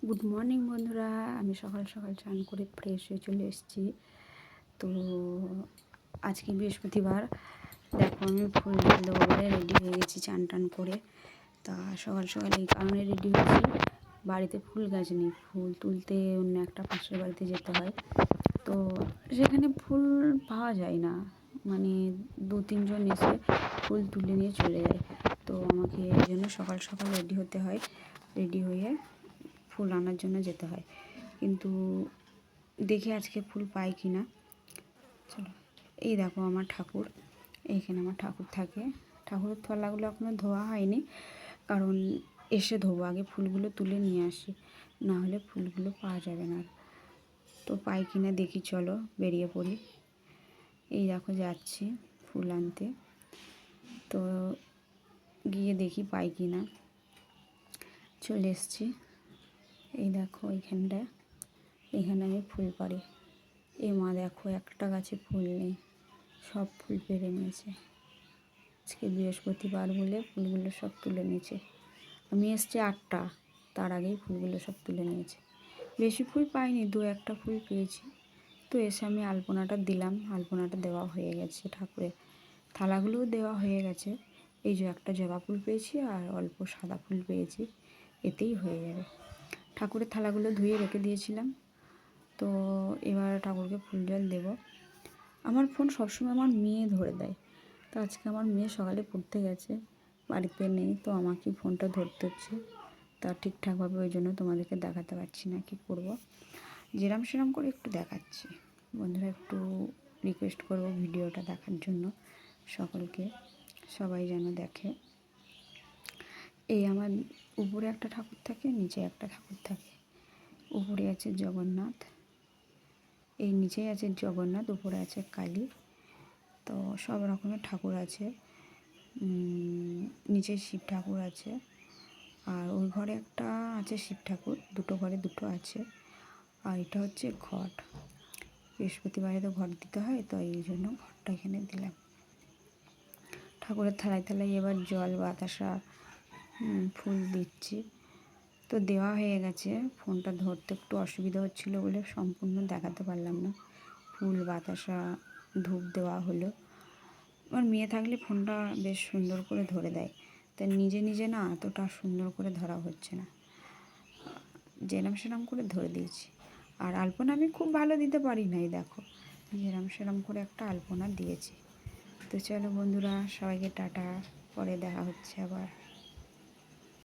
Good morning বন্ধুরা, আমি সকাল সকাল চান করে ফ্রেশ হয়ে চলে এসেছি। তো আজকে বৃহস্পতিবার, দেখো আমি ফুল দেবো বলে রেডি হয়ে গেছি চান টান করে। তা সকাল সকাল এই কারণে রেডি হয়েছি, বাড়িতে ফুল গাছ নেই, ফুল তুলতে অন্য একটা পাশের বাড়িতে যেতে হয়। তো সেখানে ফুল পাওয়া যায় না, মানে 2-3 জন এসে ফুল তুলে নিয়ে চলে যায়। তো আমাকে এই জন্য সকাল সকাল রেডি হতে হয়, রেডি হয়ে ফুল আনার জন্য যেতে হয়। কিন্তু দেখি আজকে ফুল পাই কি না। চলো, এই দেখো আমার ঠাকুর, এইখানে আমার ঠাকুর থাকে। ঠাকুরের থলাগুলো এখনও ধোয়া হয়নি, কারণ এসে ধোবো, আগে ফুলগুলো তুলে নিয়ে আসি, না হলে ফুলগুলো পাওয়া যাবে না। তো পাই কি না দেখি, চলো বেরিয়ে পড়ি। এই দেখো যাচ্ছি ফুল আনতে, তো গিয়ে দেখি পাই কি না। চলে এসছি, এই দেখো এইখানটায়, এখানে আমি ফুল পাড়ি। এই মা দেখো একটা গাছে ফুল নেই, সব ফুল পেড়ে নিয়েছে। আজকে বৃহস্পতিবার বলে ফুলগুলো সব তুলে নিয়েছে। আমি এসছি 8টা, তার আগেই ফুলগুলো সব তুলে নিয়েছে। বেশি ফুল পাইনি, 2-1টা ফুল পেয়েছি। তো এসে আমি আলপনাটা দিলাম, আলপনাটা দেওয়া হয়ে গেছে, ঠাকুরের থালাগুলোও দেওয়া হয়ে গেছে। এই যে একটা জবা ফুল পেয়েছি আর অল্প সাদা ফুল পেয়েছি, এতেই হয়ে যাবে। ঠাকুরের থালাগুলো ধুয়ে রেখে দিয়েছিলাম, তো এবার ঠাকুরকে ফুল জল দেবো। আমার ফোন সবসময় আমার মেয়ে ধরে দেয়, তো আজকে আমার মেয়ে সকালে পড়তে গেছে, বাড়িতে নেই, তো আমাকেই ফোনটা ধরতে হচ্ছে। তা ঠিকঠাকভাবে ওই জন্য তোমাদেরকে দেখাতে পারছি না, কী করব। যেরম সেরম করে একটু দেখাচ্ছি। বন্ধুরা একটু রিকোয়েস্ট করব ভিডিওটা দেখার জন্য সকলকে, সবাই যেন দেখে। এই আমার উপরে একটা ঠাকুর থাকে, নিচে একটা ঠাকুর থাকে। উপরে আছে জগন্নাথ, এই নিচেই আছে জগন্নাথ, উপরে আছে কালী। তো সব রকমের ঠাকুর আছে। নিচে শিব ঠাকুর আছে, আর ওই ঘরে একটা আছে শিব ঠাকুর, দুটো ঘরে দুটো আছে। আর এটা হচ্ছে ঘট, বৃহস্পতিবারে তো ঘট দিতে হয়, তো এই জন্য ঘরটা এখানে দিলাম। ঠাকুরের থালায় থালায় এবার জল বাতাসা ফুল দিচ্ছি। তো দেওয়া হয়ে গেছে, ফোনটা ধরতে একটু অসুবিধা হচ্ছিলো বলে সম্পূর্ণ দেখাতে পারলাম না। ফুল বাতাসা ধূপ দেওয়া হলো। আমার মেয়ে থাকলে ফোনটা বেশ সুন্দর করে ধরে দেয়, তাই নিজে নিজে না এতটা সুন্দর করে ধরা হচ্ছে না, যেরম সেরম করে ধরে দিয়েছি। আর আলপনা আমি খুব ভালো দিতে পারি নাই, দেখো যেরম সেরম করে একটা আলপনা দিয়েছি। তো চলো বন্ধুরা, সবাইকে টাটা, পরে দেখা হচ্ছে আবার।